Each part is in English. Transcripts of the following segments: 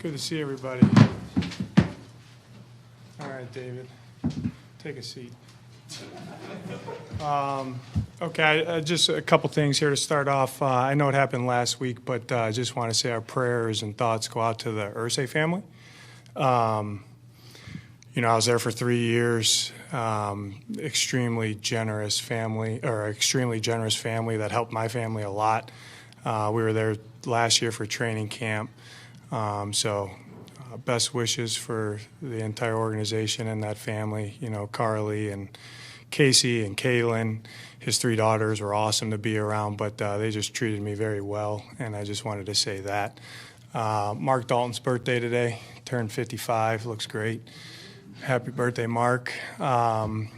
Good to see everybody. All right, David, take a seat. Okay, just a couple things here to start off. I know it happened last week, but I just want to say our prayers and thoughts go out to the Irsay family. I was there for 3 years. Extremely generous family that helped my family a lot. We were there last year for training camp. Best wishes for the entire organization and that family. Carly and Casey and Kaylin, his 3 daughters were awesome to be around, but they just treated me very well, and I just wanted to say that. Mark Dalton's birthday today, turned 55, looks great. Happy birthday, Mark. I'm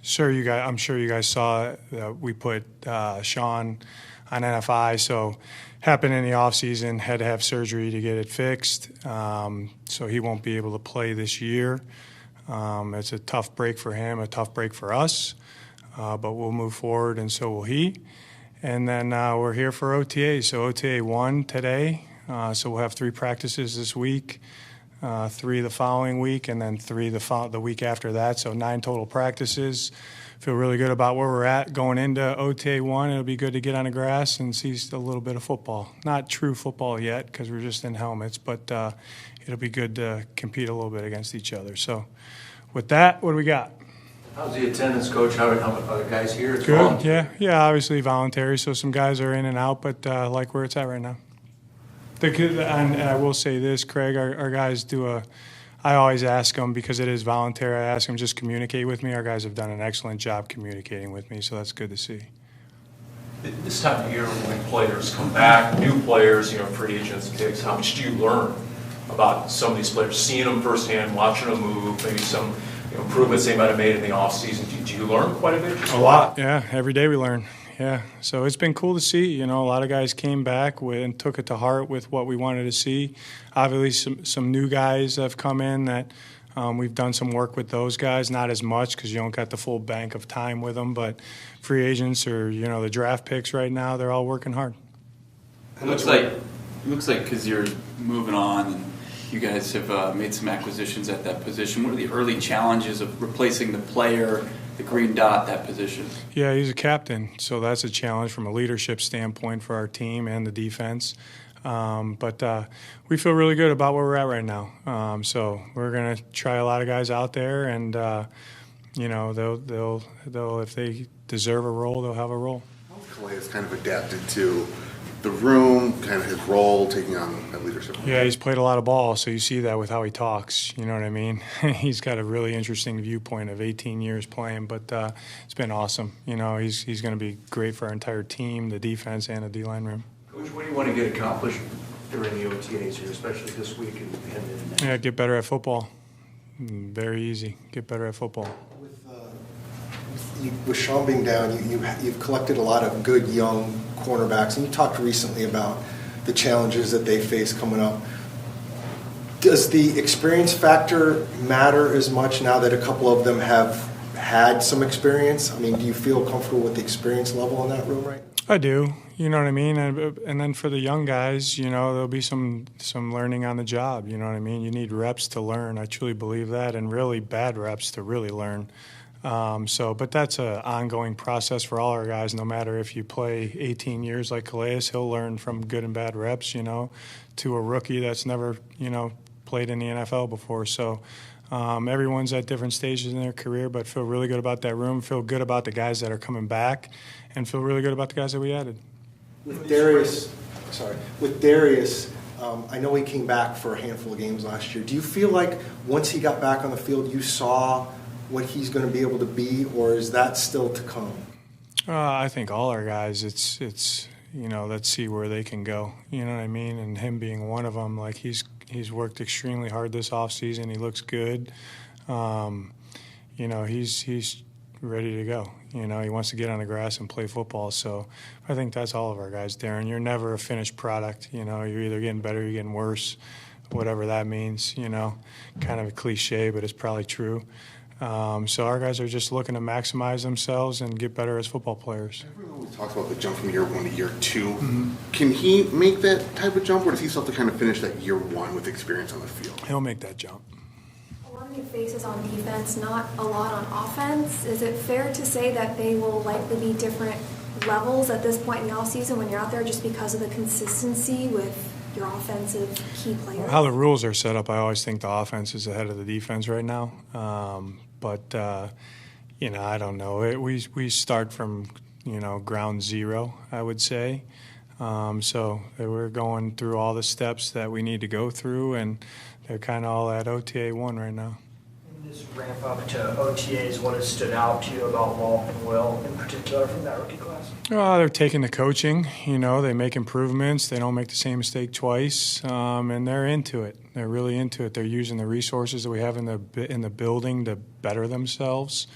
sure you guys saw that we put Sean on NFI, so happened in the offseason, had to have surgery to get it fixed, so he won't be able to play this year. It's a tough break for him, a tough break for us, but we'll move forward, and so will he. And then we're here for OTAs, so OTA 1 today, so we'll have 3 practices this week, 3 the following week, and then 3 the week after that, so 9 total practices. Feel really good about where we're at going into OTA 1. It'll be good to get on the grass and see a little bit of football. Not true football yet because we're just in helmets, but it'll be good to compete a little bit against each other. So with that, what do we got? How's the attendance, Coach? How are the guys here? It's good, yeah, obviously voluntary, so some guys are in and out, but like where it's at right now. And I will say this, Craig, our guys I always ask them, because it is voluntary, I ask them just communicate with me. Our guys have done an excellent job communicating with me, so that's good to see. This time of year when players come back, new players, free agents, picks, how much do you learn about some of these players, seeing them firsthand, watching them move, maybe some improvements they might have made in the offseason? Do you learn quite a bit? A lot, yeah. Every day we learn. Yeah, so it's been cool to see. A lot of guys came back and took it to heart with what we wanted to see. Obviously, some new guys have come in that we've done some work with those guys. Not as much because you don't got the full bank of time with them. But free agents or the draft picks right now, they're all working hard. It looks like because you're moving on and you guys have made some acquisitions at that position. What are the early challenges of replacing the player, the green dot, that position? Yeah, he's a captain, so that's a challenge from a leadership standpoint for our team and the defense. But we feel really good about where we're at right now. So we're going to try a lot of guys out there, and they'll if they deserve a role, they'll have a role. Calais has kind of adapted to the room, kind of his role, taking on that leadership. Yeah, he's played a lot of ball, so you see that with how he talks. You know what I mean? He's got a really interesting viewpoint of 18 years playing, but it's been awesome. He's going to be great for our entire team, the defense, and the D-line room. Coach, what do you want to get accomplished during the OTAs here, especially this week and next? Yeah, get better at football. Very easy. Get better at football. With Sean being down, you've collected a lot of good young cornerbacks, and you talked recently about the challenges that they face coming up. Does the experience factor matter as much now that a couple of them have had some experience? I mean, do you feel comfortable with the experience level in that room right now? I do. You know what I mean? And then for the young guys, there'll be some learning on the job. You know what I mean? You need reps to learn. I truly believe that, and really bad reps to really learn. But that's an ongoing process for all our guys. No matter if you play 18 years like Calais, he'll learn from good and bad reps, to a rookie that's never, played in the NFL before. So everyone's at different stages in their career, but feel really good about that room, feel good about the guys that are coming back, and feel really good about the guys that we added. With Darius, I know he came back for a handful of games last year. Do you feel like once he got back on the field, you saw what he's going to be able to be, or is that still to come? I think all our guys, it's let's see where they can go. You know what I mean? And him being one of them, like he's worked extremely hard this offseason. He looks good. He's ready to go. He wants to get on the grass and play football. So I think that's all of our guys, Darren. You're never a finished product. You're either getting better or you're getting worse, whatever that means. Kind of a cliche, but it's probably true. So our guys are just looking to maximize themselves and get better as football players. Everyone always talks about the jump from year 1 to year 2. Can he make that type of jump, or does he still have to kind of finish that year 1 with experience on the field? He'll make that jump. A lot of new faces on defense, not a lot on offense. Is it fair to say that they will likely be different levels at this point in the offseason when you're out there just because of the consistency with your offensive key players? How the rules are set up, I always think the offense is ahead of the defense right now. I don't know. We start from, ground zero, I would say. So we're going through all the steps that we need to go through, and they're kind of all at OTA 1 right now. In this ramp up to OTAs, what has stood out to you about Walt and Will in particular from that rookie class? They're taking the coaching. They make improvements. They don't make the same mistake twice, and they're into it. They're really into it. They're using the resources that we have in the building to better themselves,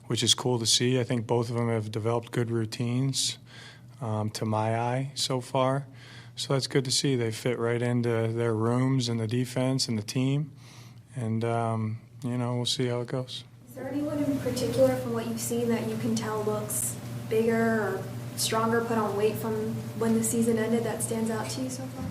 which is cool to see. I think both of them have developed good routines, to my eye so far. So that's good to see. They fit right into their rooms and the defense and the team, and we'll see how it goes. Is there anyone in particular from what you've seen that you can tell looks bigger or stronger, put on weight from when the season ended, that stands out to you so far?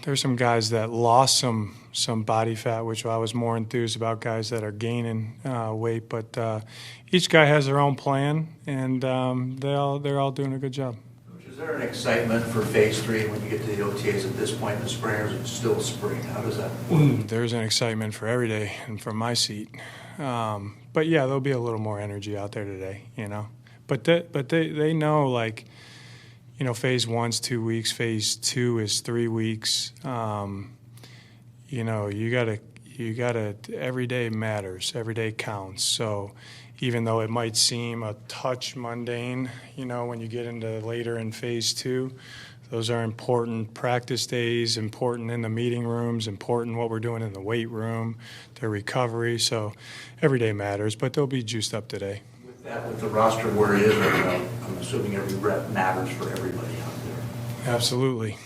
There's some guys that lost some body fat, which I was more enthused about, guys that are gaining weight. But each guy has their own plan, and they're all doing a good job. Coach, is there an excitement for Phase 3 when you get to the OTAs at this point in the spring, or is it still spring? How does that work? There's an excitement for every day and from my seat. But, yeah, there'll be a little more energy out there today, But they know, Phase 1's 2 weeks, Phase 2 is 3 weeks. You gotta. Every day matters. Every day counts. So, even though it might seem a touch mundane, when you get into later in Phase 2, those are important practice days, important in the meeting rooms, important what we're doing in the weight room, their recovery. So, every day matters. But they'll be juiced up today. With the roster where it is right now, I'm assuming every rep matters for everybody out there. Absolutely.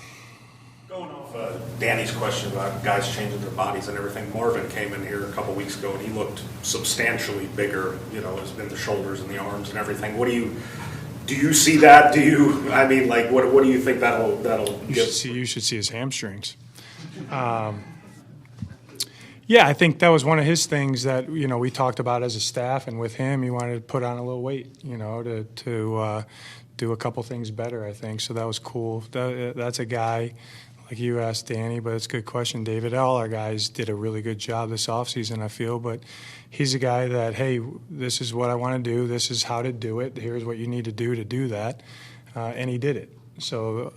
Going off Danny's question about guys changing their bodies and everything, Marvin came in here a couple weeks ago and he looked substantially bigger, in the shoulders and the arms and everything. Do you see that? What do you think that'll give? You should see his hamstrings. Yeah, I think that was one of his things that we talked about as a staff, and with him, he wanted to put on a little weight, to do a couple things better. I think so. That was cool. That's a guy, like you asked Danny, but it's a good question, David. All our guys did a really good job this offseason, I feel, but he's a guy that, hey, this is what I want to do. This is how to do it. Here's what you need to do that, and he did it. So.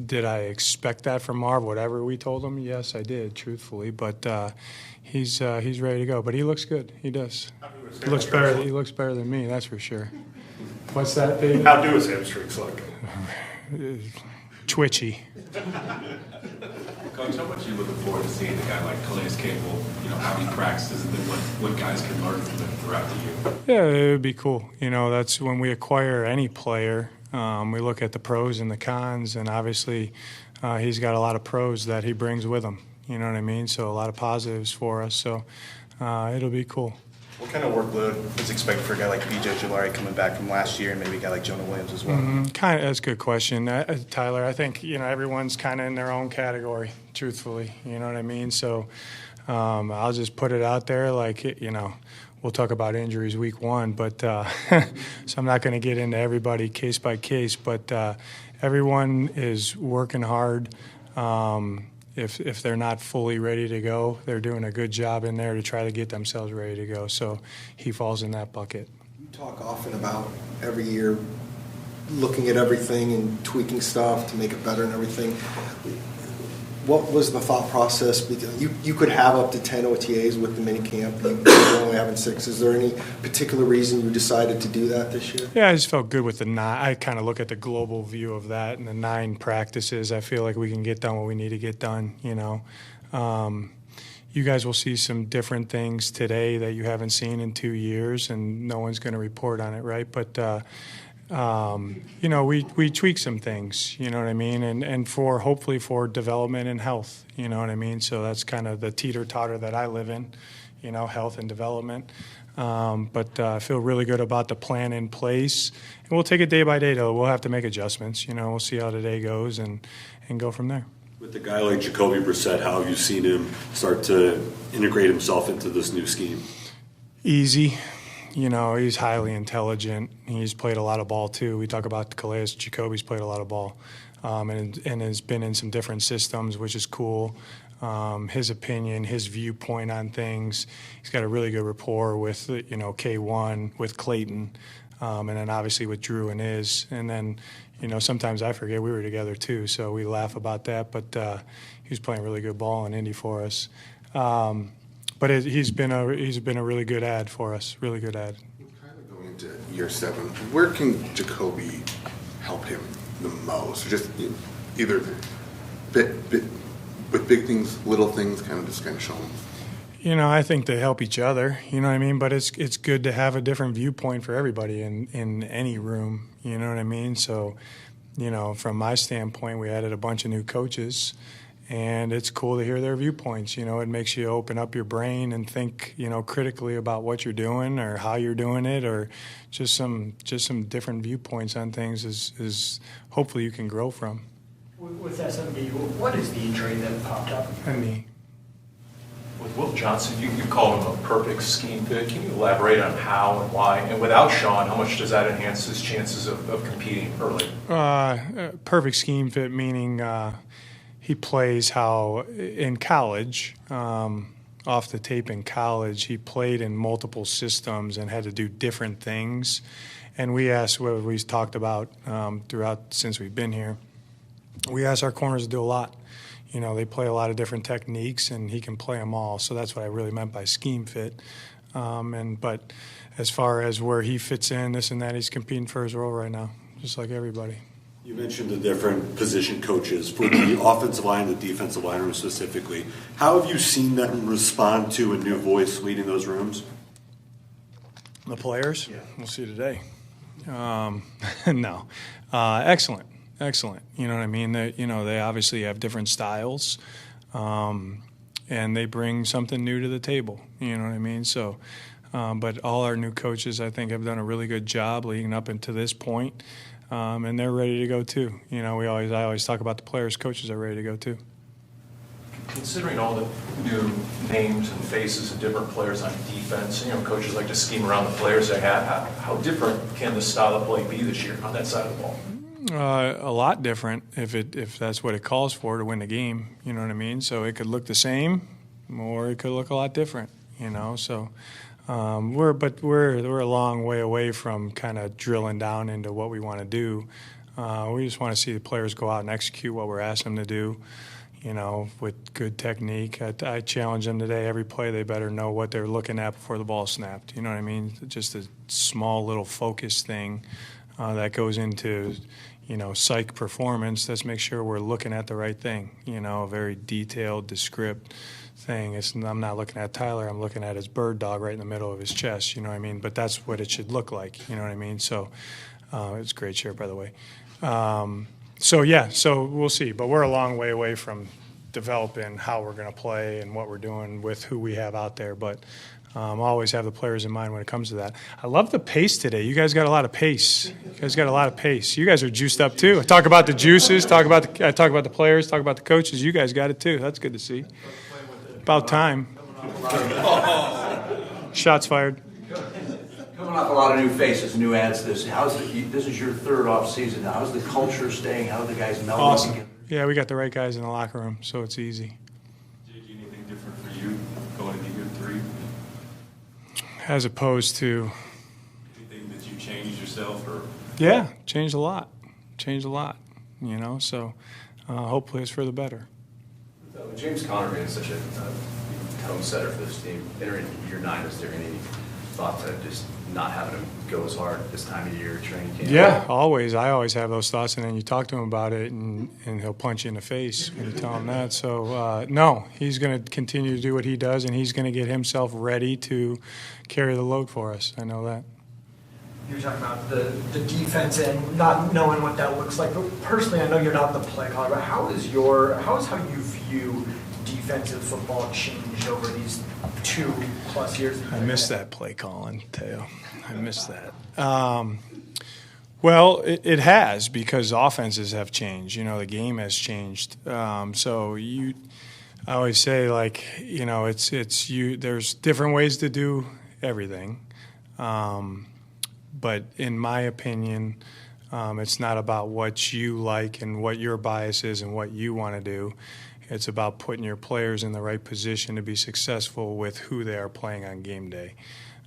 Did I expect that from Marv? Whatever we told him, yes, I did, truthfully. But he's ready to go. But he looks good. He does. He looks better. He looks better than me. That's for sure. What's that, Dave? How do his hamstrings look? Twitchy. Coach, how much are you looking forward to seeing a guy like Calais Campbell? How he practices and then what guys can learn from him throughout the year? Yeah, it would be cool. That's when we acquire any player. We look at the pros and the cons, and obviously he's got a lot of pros that he brings with him. You know what I mean? So a lot of positives for us. So it'll be cool. What kind of workload is expected for a guy like B.J. Jolari coming back from last year, and maybe a guy like Jonah Williams as well? That's a good question, Tyler. I think everyone's kind of in their own category, truthfully. You know what I mean? So I'll just put it out there, We'll talk about injuries week 1, but so I'm not going to get into everybody case by case. But everyone is working hard. If they're not fully ready to go, they're doing a good job in there to try to get themselves ready to go. So he falls in that bucket. You talk often about every year looking at everything and tweaking stuff to make it better and everything. What was the thought process? Because you could have up to 10 OTAs with the mini camp. You're only having 6. Is there any particular reason you decided to do that this year? Yeah, I just felt good with the 9. I kind of look at the global view of that and the 9 practices. I feel like we can get done what we need to get done, You guys will see some different things today that you haven't seen in 2 years, and no one's going to report on it, right? But we tweak some things, you know what I mean, and hopefully for development and health, you know what I mean. So that's kind of the teeter-totter that I live in, health and development. But I feel really good about the plan in place. And we'll take it day by day, though. We'll have to make adjustments. We'll see how the day goes and go from there. With a guy like Jacoby Brissett, how have you seen him start to integrate himself into this new scheme? Easy. He's highly intelligent. He's played a lot of ball, too. We talk about Calais. Jacoby's played a lot of ball and has been in some different systems, which is cool. His opinion, his viewpoint on things. He's got a really good rapport with, K1, with Clayton, and then obviously with Drew and Iz. And then, sometimes I forget we were together too, so we laugh about that. But he was playing really good ball in Indy for us. But he's been a really good ad for us, really good ad. Kind of going into year 7, where can Jacoby help him the most? Just either with big things, little things, kind of show him. I think they help each other. You know what I mean? But it's good to have a different viewpoint for everybody in any room. You know what I mean? So, from my standpoint, we added a bunch of new coaches. And it's cool to hear their viewpoints. It makes you open up your brain and think, critically about what you're doing or how you're doing it, or just some different viewpoints on things is hopefully you can grow from. With SMB, what is the injury that popped up? And me. With Will Johnson, you call him a perfect scheme fit. Can you elaborate on how and why? And without Sean, how much does that enhance his chances of competing early? Perfect scheme fit meaning he plays how in college, off the tape in college, he played in multiple systems and had to do different things. And we asked, what we've talked about throughout since we've been here, we asked our corners to do a lot. They play a lot of different techniques, and he can play them all. So that's what I really meant by scheme fit. But as far as where he fits in, this and that, he's competing for his role right now, just like everybody. You mentioned the different position coaches for the offensive line and the defensive line room specifically. How have you seen them respond to a new voice leading those rooms? The players? Yeah. We'll see today. No. Excellent. You know what I mean? They obviously have different styles, and they bring something new to the table. You know what I mean? So, but all our new coaches, I think, have done a really good job leading up into this point. And they're ready to go too. I always talk about the players. Coaches are ready to go too. Considering all the new names and faces of different players on defense, coaches like to scheme around the players they have. How different can the style of play be this year on that side of the ball? A lot different if that's what it calls for to win the game. You know what I mean? So it could look the same, or it could look a lot different. So. We're a long way away from kind of drilling down into what we want to do. We just want to see the players go out and execute what we're asking them to do, with good technique. I challenge them today. Every play, they better know what they're looking at before the ball snapped. You know what I mean? Just a small little focus thing that goes into, psych performance. Let's make sure we're looking at the right thing. A very detailed, descripted thing. I'm not looking at Tyler, I'm looking at his bird dog right in the middle of his chest, you know what I mean? But that's what it should look like, you know what I mean? So it's a great shirt, by the way. So we'll see. But we're a long way away from developing how we're going to play and what we're doing with who we have out there. But always have the players in mind when it comes to that. I love the pace today. You guys got a lot of pace. You guys are juiced up too. I talk about the juices, talk about the players, talk about the coaches. You guys got it too. That's good to see. About time. Shots fired. Coming off a lot of new faces, new ads. This is your 3rd off season. How's the culture staying? How are the guys melding awesome. together? Yeah, we got the right guys in the locker room, so it's easy. Did you do anything different for you going into year 3? As opposed to anything that you changed yourself or? Yeah, changed a lot. So hopefully it's for the better. James Conner being such a tone setter for this team, entering year 9, is there any thought to just not having him go as hard this time of year, training camp? Yeah, always. I always have those thoughts, and then you talk to him about it, and he'll punch you in the face when you tell him that. So, no, he's going to continue to do what he does, and he's going to get himself ready to carry the load for us. I know that. You were talking about the defense and not knowing what that looks like. But personally, I know you're not the play caller, but how is how you view defensive football changed over these 2+ years? I missed that play calling, Teo. I missed that. Well, it has, because offenses have changed. You know, the game has changed. I always say, like, you know, it's you. There's different ways to do everything, but in my opinion, it's not about what you like and what your bias is and what you want to do. It's about putting your players in the right position to be successful with who they are playing on game day.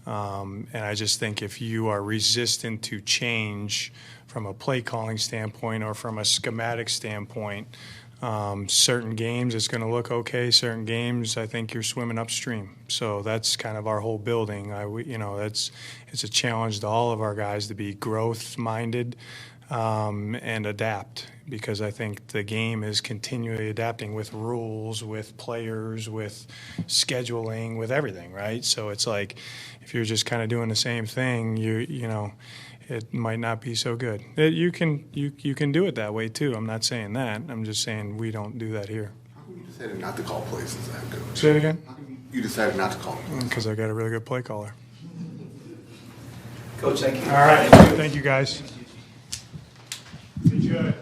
And I just think if you are resistant to change from a play calling standpoint or from a schematic standpoint, certain games it's going to look okay. Certain games, I think you're swimming upstream. So that's kind of our whole building. It's a challenge to all of our guys to be growth-minded and adapt, because I think the game is continually adapting with rules, with players, with scheduling, with everything, right? So it's like if you're just kind of doing the same thing, you know, it might not be so good. You can do it that way too. I'm not saying that. I'm just saying we don't do that here. How come you decided not to call plays as that coach? Say it again? How come you decided not to call plays? Because I got a really good play caller. Coach, thank you. All right. Thank you, guys. Be good.